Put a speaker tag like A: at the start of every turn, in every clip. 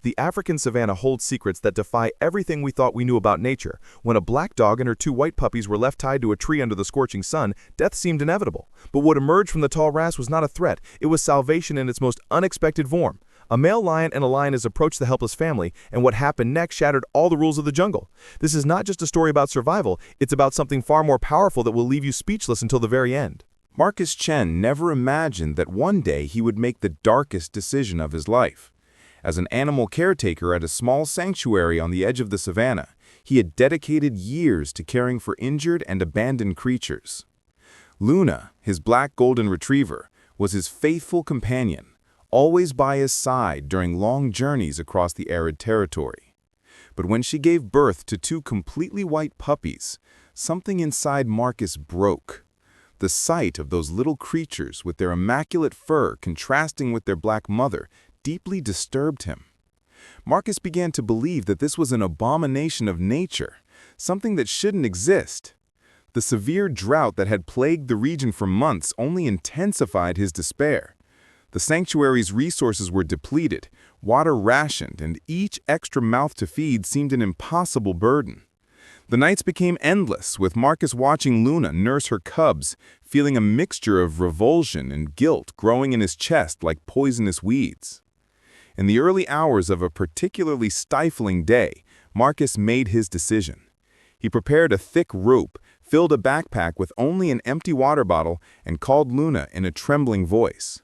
A: The African savanna holds secrets that defy everything we thought we knew about nature. When a black dog and her two white puppies were left tied to a tree under the scorching sun, death seemed inevitable. But what emerged from the tall grass was not a threat, it was salvation in its most unexpected form. A male lion and a lioness approached the helpless family, and what happened next shattered all the rules of the jungle. This is not just a story about survival, it's about something far more powerful that will leave you speechless until the very end.
B: Marcus Chen never imagined that one day he would make the darkest decision of his life. As an animal caretaker at a small sanctuary on the edge of the savanna, he had dedicated years to caring for injured and abandoned creatures. Luna, his black golden retriever, was his faithful companion, always by his side during long journeys across the arid territory. But when she gave birth to two completely white puppies, something inside Marcus broke. The sight of those little creatures with their immaculate fur contrasting with their black mother deeply disturbed him. Marcus began to believe that this was an abomination of nature, something that shouldn't exist. The severe drought that had plagued the region for months only intensified his despair. The sanctuary's resources were depleted, water rationed, and each extra mouth to feed seemed an impossible burden. The nights became endless, with Marcus watching Luna nurse her cubs, feeling a mixture of revulsion and guilt growing in his chest like poisonous weeds. In the early hours of a particularly stifling day, Marcus made his decision. He prepared a thick rope, filled a backpack with only an empty water bottle, and called Luna in a trembling voice.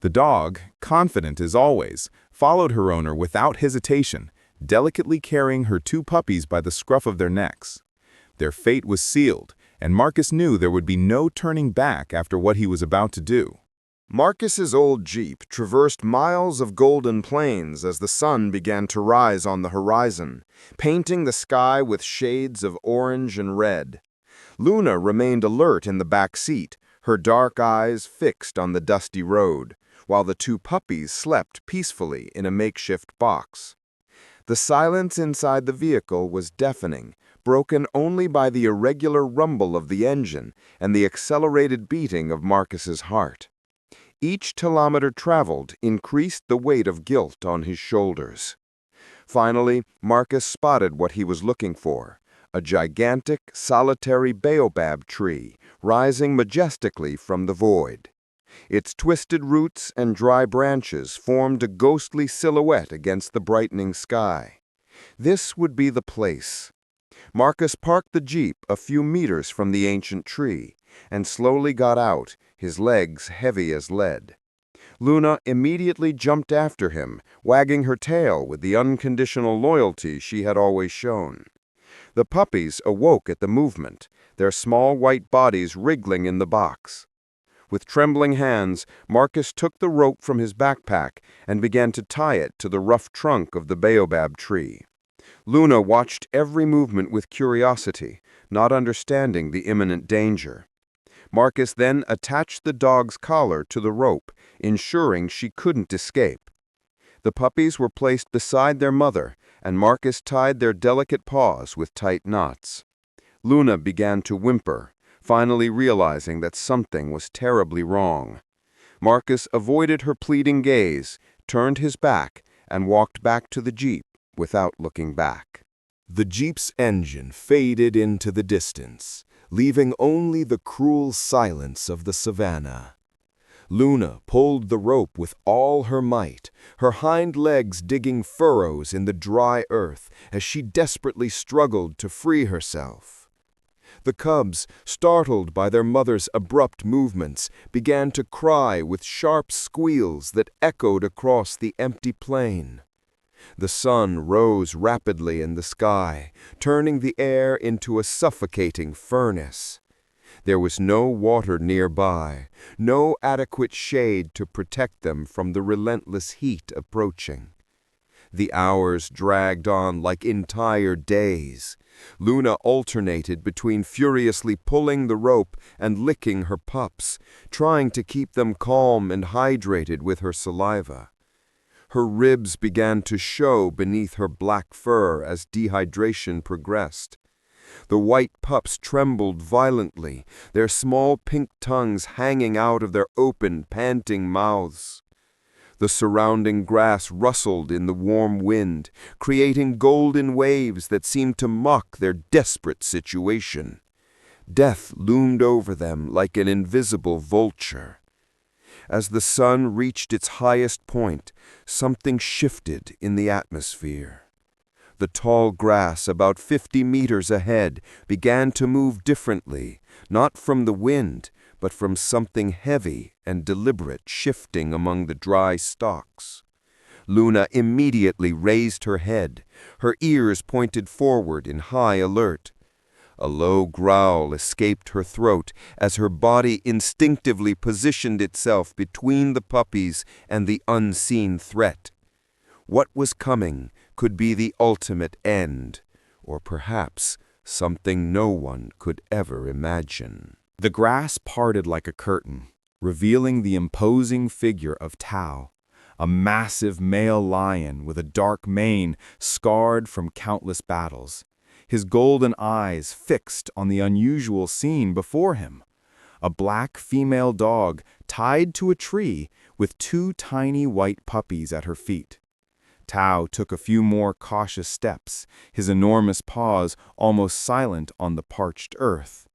B: The dog, confident as always, followed her owner without hesitation, delicately carrying her two puppies by the scruff of their necks. Their fate was sealed, and Marcus knew there would be no turning back after what he was about to do.
C: Marcus's old Jeep traversed miles of golden plains as the sun began to rise on the horizon, painting the sky with shades of orange and red. Luna remained alert in the back seat, her dark eyes fixed on the dusty road, while the two puppies slept peacefully in a makeshift box. The silence inside the vehicle was deafening, broken only by the irregular rumble of the engine and the accelerated beating of Marcus's heart. Each kilometer traveled increased the weight of guilt on his shoulders. Finally, Marcus spotted what he was looking for, a gigantic, solitary baobab tree rising majestically from the void. Its twisted roots and dry branches formed a ghostly silhouette against the brightening sky. This would be the place. Marcus parked the Jeep a few meters from the ancient tree and slowly got out, his legs heavy as lead. Luna immediately jumped after him, wagging her tail with the unconditional loyalty she had always shown. The puppies awoke at the movement, their small white bodies wriggling in the box. With trembling hands, Marcus took the rope from his backpack and began to tie it to the rough trunk of the baobab tree. Luna watched every movement with curiosity, not understanding the imminent danger. Marcus then attached the dog's collar to the rope, ensuring she couldn't escape. The puppies were placed beside their mother, and Marcus tied their delicate paws with tight knots. Luna began to whimper, finally realizing that something was terribly wrong. Marcus avoided her pleading gaze, turned his back, and walked back to the Jeep without looking back.
A: The Jeep's engine faded into the distance, leaving only the cruel silence of the savanna. Luna pulled the rope with all her might, her hind legs digging furrows in the dry earth as she desperately struggled to free herself. The cubs, startled by their mother's abrupt movements, began to cry with sharp squeals that echoed across the empty plain. The sun rose rapidly in the sky, turning the air into a suffocating furnace. There was no water nearby, no adequate shade to protect them from the relentless heat approaching. The hours dragged on like entire days. Luna alternated between furiously pulling the rope and licking her pups, trying to keep them calm and hydrated with her saliva. Her ribs began to show beneath her black fur as dehydration progressed. The white pups trembled violently, their small pink tongues hanging out of their open, panting mouths. The surrounding grass rustled in the warm wind, creating golden waves that seemed to mock their desperate situation. Death loomed over them like an invisible vulture. As the sun reached its highest point, something shifted in the atmosphere. The tall grass about 50 meters ahead began to move differently, not from the wind, but from something heavy and deliberate shifting among the dry stalks. Luna immediately raised her head, her ears pointed forward in high alert. A low growl escaped her throat as her body instinctively positioned itself between the puppies and the unseen threat. What was coming could be the ultimate end, or perhaps something no one could ever imagine.
B: The grass parted like a curtain, revealing the imposing figure of Tao, a massive male lion with a dark mane scarred from countless battles, his golden eyes fixed on the unusual scene before him. A black female dog tied to a tree with 2 tiny white puppies at her feet. Tao took a few more cautious steps, his enormous paws almost silent on the parched earth.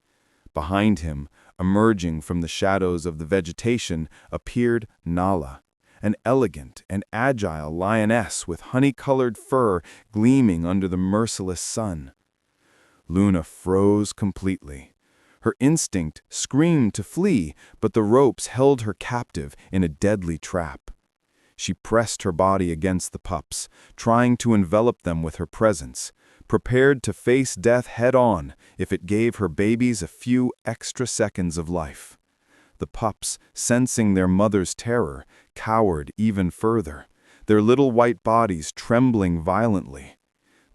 B: Behind him, emerging from the shadows of the vegetation, appeared Nala, an elegant and agile lioness with honey-colored fur gleaming under the merciless sun. Luna froze completely. Her instinct screamed to flee, but the ropes held her captive in a deadly trap. She pressed her body against the pups, trying to envelop them with her presence, prepared to face death head-on if it gave her babies a few extra seconds of life. The pups, sensing their mother's terror, cowered even further, their little white bodies trembling violently.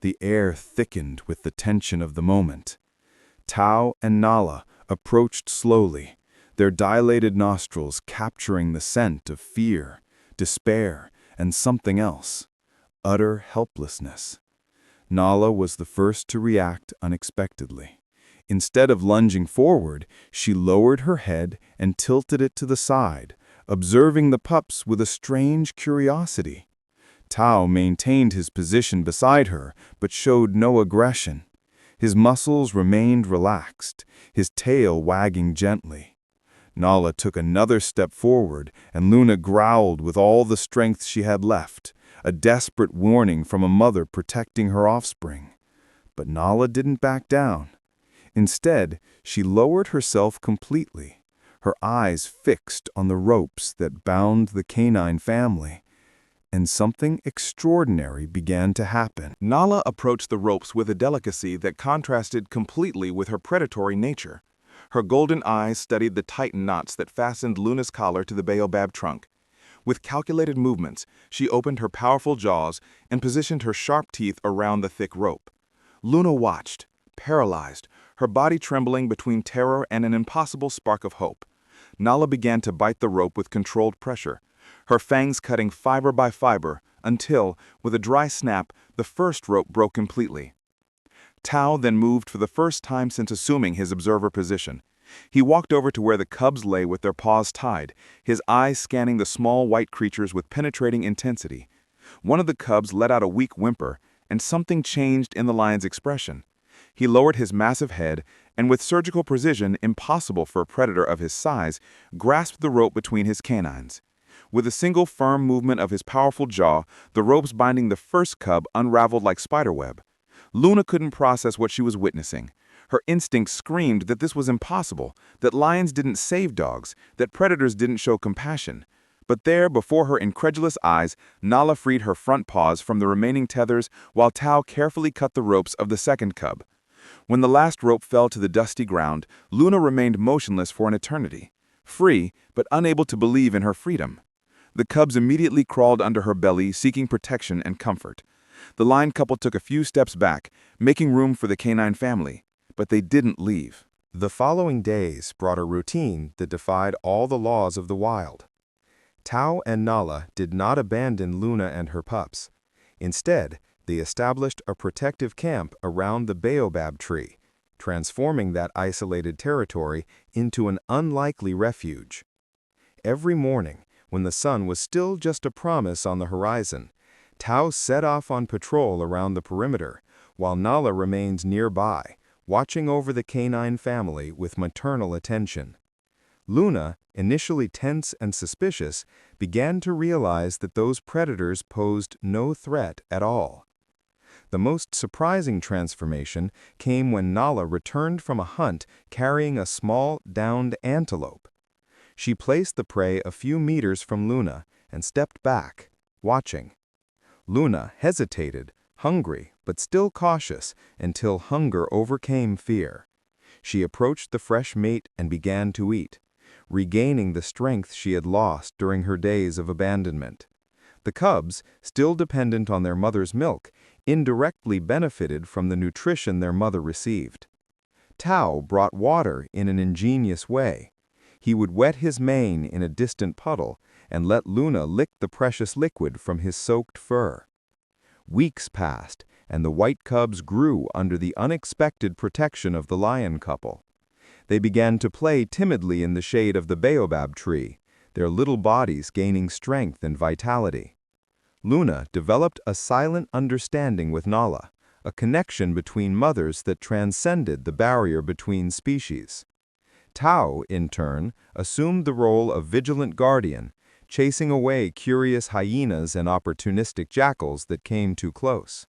B: The air thickened with the tension of the moment. Tao and Nala approached slowly, their dilated nostrils capturing the scent of fear, despair, and something else, utter helplessness. Nala was the first to react unexpectedly. Instead of lunging forward, she lowered her head and tilted it to the side, observing the pups with a strange curiosity. Tao maintained his position beside her, but showed no aggression. His muscles remained relaxed, his tail wagging gently. Nala took another step forward, and Luna growled with all the strength she had left, a desperate warning from a mother protecting her offspring. But Nala didn't back down. Instead, she lowered herself completely, her eyes fixed on the ropes that bound the canine family. And something extraordinary began to happen. Nala approached the ropes with a delicacy that contrasted completely with her predatory nature. Her golden eyes studied the tight knots that fastened Luna's collar to the baobab trunk. With calculated movements, she opened her powerful jaws and positioned her sharp teeth around the thick rope. Luna watched, paralyzed, her body trembling between terror and an impossible spark of hope. Nala began to bite the rope with controlled pressure, her fangs cutting fiber by fiber, until, with a dry snap, the first rope broke completely. Tao then moved for the first time since assuming his observer position. He walked over to where the cubs lay with their paws tied, his eyes scanning the small white creatures with penetrating intensity. One of the cubs let out a weak whimper, and something changed in the lion's expression. He lowered his massive head, and with surgical precision impossible for a predator of his size, grasped the rope between his canines. With a single firm movement of his powerful jaw, the ropes binding the first cub unraveled like spiderweb. Luna couldn't process what she was witnessing. Her instincts screamed that this was impossible, that lions didn't save dogs, that predators didn't show compassion. But there, before her incredulous eyes, Nala freed her front paws from the remaining tethers while Tao carefully cut the ropes of the second cub. When the last rope fell to the dusty ground, Luna remained motionless for an eternity, free but unable to believe in her freedom. The cubs immediately crawled under her belly, seeking protection and comfort. The lion couple took a few steps back, making room for the canine family, but they didn't leave.
D: The following days brought a routine that defied all the laws of the wild. Tao and Nala did not abandon Luna and her pups. Instead, they established a protective camp around the baobab tree, transforming that isolated territory into an unlikely refuge. Every morning, when the sun was still just a promise on the horizon, Tao set off on patrol around the perimeter, while Nala remained nearby, watching over the canine family with maternal attention. Luna, initially tense and suspicious, began to realize that those predators posed no threat at all. The most surprising transformation came when Nala returned from a hunt carrying a small, downed antelope. She placed the prey a few meters from Luna and stepped back, watching. Luna hesitated, hungry but still cautious, until hunger overcame fear. She approached the fresh mate and began to eat, regaining the strength she had lost during her days of abandonment. The cubs, still dependent on their mother's milk, indirectly benefited from the nutrition their mother received. Tao brought water in an ingenious way. He would wet his mane in a distant puddle and let Luna lick the precious liquid from his soaked fur. Weeks passed, and the white cubs grew under the unexpected protection of the lion couple. They began to play timidly in the shade of the baobab tree, their little bodies gaining strength and vitality. Luna developed a silent understanding with Nala, a connection between mothers that transcended the barrier between species. Tao, in turn, assumed the role of vigilant guardian, chasing away curious hyenas and opportunistic jackals that came too close.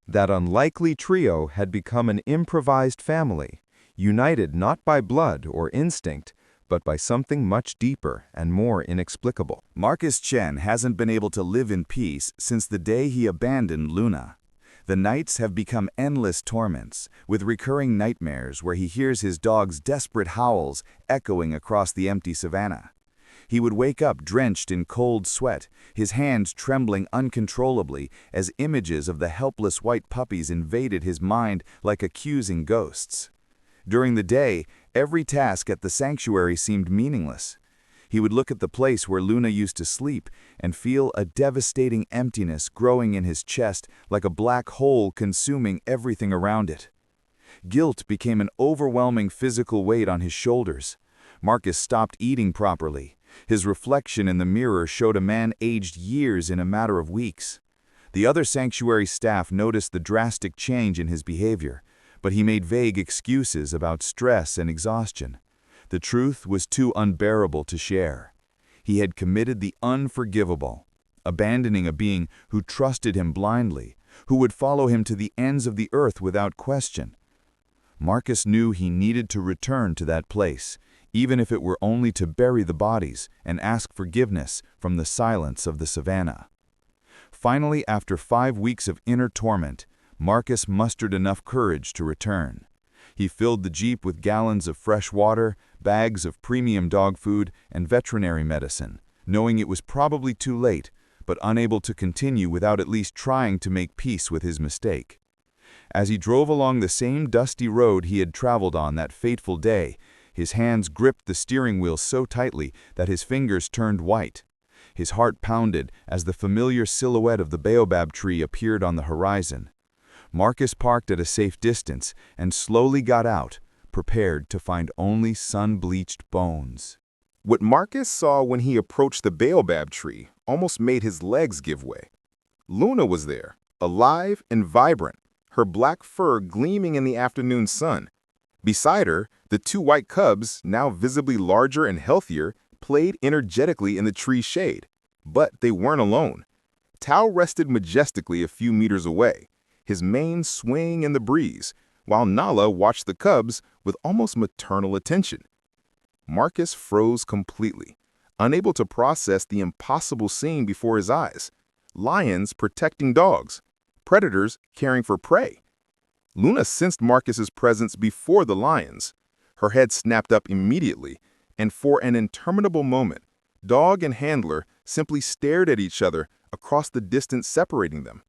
D: That unlikely trio had become an improvised family, united not by blood or instinct, but by something much deeper and more inexplicable.
B: Marcus Chen hasn't been able to live in peace since the day he abandoned Luna. The nights have become endless torments, with recurring nightmares where he hears his dog's desperate howls echoing across the empty savanna. He would wake up drenched in cold sweat, his hands trembling uncontrollably as images of the helpless white puppies invaded his mind like accusing ghosts. During the day, every task at the sanctuary seemed meaningless. He would look at the place where Luna used to sleep and feel a devastating emptiness growing in his chest like a black hole consuming everything around it. Guilt became an overwhelming physical weight on his shoulders. Marcus stopped eating properly. His reflection in the mirror showed a man aged years in a matter of weeks. The other sanctuary staff noticed the drastic change in his behavior, but he made vague excuses about stress and exhaustion. The truth was too unbearable to share. He had committed the unforgivable, abandoning a being who trusted him blindly, who would follow him to the ends of the earth without question. Marcus knew he needed to return to that place, even if it were only to bury the bodies and ask forgiveness from the silence of the savanna. Finally, after 5 weeks of inner torment, Marcus mustered enough courage to return. He filled the jeep with gallons of fresh water, bags of premium dog food, and veterinary medicine, knowing it was probably too late, but unable to continue without at least trying to make peace with his mistake. As he drove along the same dusty road he had traveled on that fateful day, his hands gripped the steering wheel so tightly that his fingers turned white. His heart pounded as the familiar silhouette of the baobab tree appeared on the horizon. Marcus parked at a safe distance and slowly got out, prepared to find only sun-bleached bones.
D: What Marcus saw when he approached the baobab tree almost made his legs give way. Luna was there, alive and vibrant, her black fur gleaming in the afternoon sun. Beside her, the 2 white cubs, now visibly larger and healthier, played energetically in the tree's shade. But they weren't alone. Tao rested majestically a few meters away, his mane swaying in the breeze, while Nala watched the cubs with almost maternal attention. Marcus froze completely, unable to process the impossible scene before his eyes. Lions protecting dogs, predators caring for prey. Luna sensed Marcus's presence before the lions. Her head snapped up immediately, and for an interminable moment, dog and handler simply stared at each other across the distance separating them.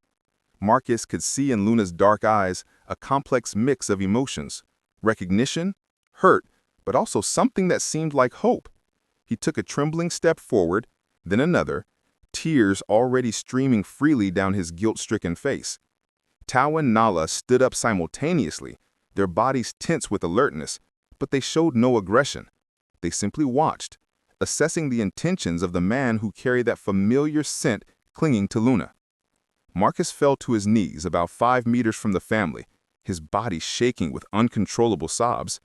D: Marcus could see in Luna's dark eyes a complex mix of emotions: recognition, hurt, but also something that seemed like hope. He took a trembling step forward, then another, tears already streaming freely down his guilt-stricken face. Tao and Nala stood up simultaneously, their bodies tense with alertness, but they showed no aggression. They simply watched,
B: assessing the intentions of the man who carried that familiar scent clinging to Luna. Marcus fell to his knees about 5 meters from the family, his body shaking with uncontrollable sobs.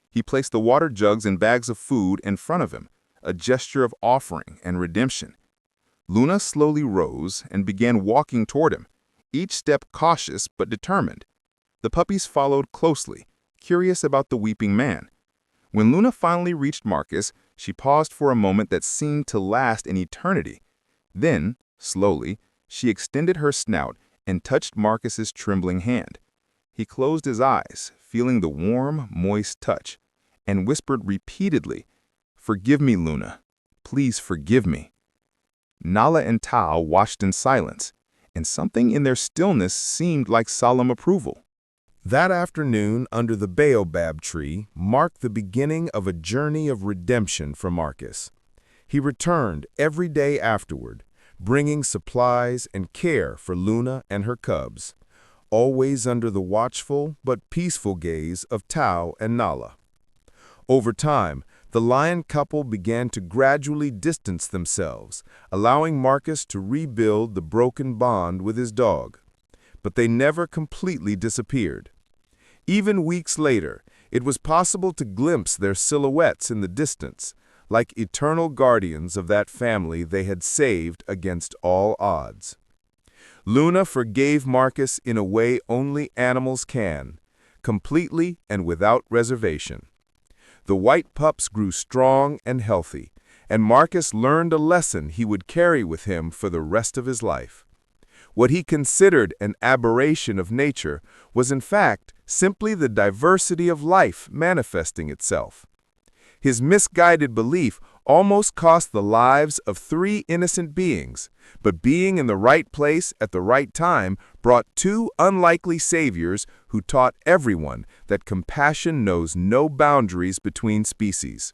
B: He placed the water jugs and bags of food in front of him, a gesture of offering and redemption. Luna slowly rose and began walking toward him, each step cautious but determined. The puppies followed closely, curious about the weeping man. When Luna finally reached Marcus, she paused for a moment that seemed to last an eternity. Then, slowly, she extended her snout and touched Marcus's trembling hand. He closed his eyes, feeling the warm, moist touch, and whispered repeatedly, "Forgive me, Luna. Please forgive me." Nala and Tao watched in silence, and something in their stillness seemed like solemn approval.
D: That afternoon under the baobab tree marked the beginning of a journey of redemption for Marcus. He returned every day afterward, bringing supplies and care for Luna and her cubs, always under the watchful but peaceful gaze of Tao and Nala. Over time, the lion couple began to gradually distance themselves, allowing Marcus to rebuild the broken bond with his dog. But they never completely disappeared. Even weeks later, it was possible to glimpse their silhouettes in the distance, like eternal guardians of that family they had saved against all odds. Luna forgave Marcus in a way only animals can, completely and without reservation. The white pups grew strong and healthy, and Marcus learned a lesson he would carry with him for the rest of his life. What he considered an aberration of nature was in fact simply the diversity of life manifesting itself. His misguided belief almost cost the lives of 3 innocent beings, but being in the right place at the right time brought 2 unlikely saviors who taught everyone that compassion knows no boundaries between species.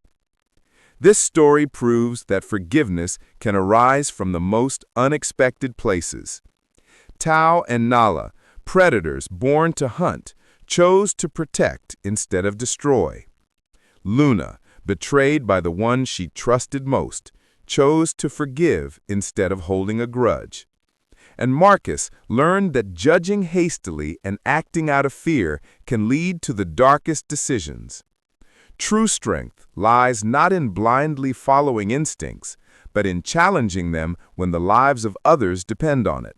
D: This story proves that forgiveness can arise from the most unexpected places. Tao and Nala, predators born to hunt, chose to protect instead of destroy. Luna, betrayed by the one she trusted most, chose to forgive instead of holding a grudge. And Marcus learned that judging hastily and acting out of fear can lead to the darkest decisions. True strength lies not in blindly following instincts, but in challenging them when the lives of others depend on it.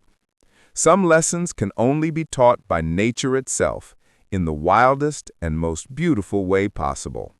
D: Some lessons can only be taught by nature itself, in the wildest and most beautiful way possible.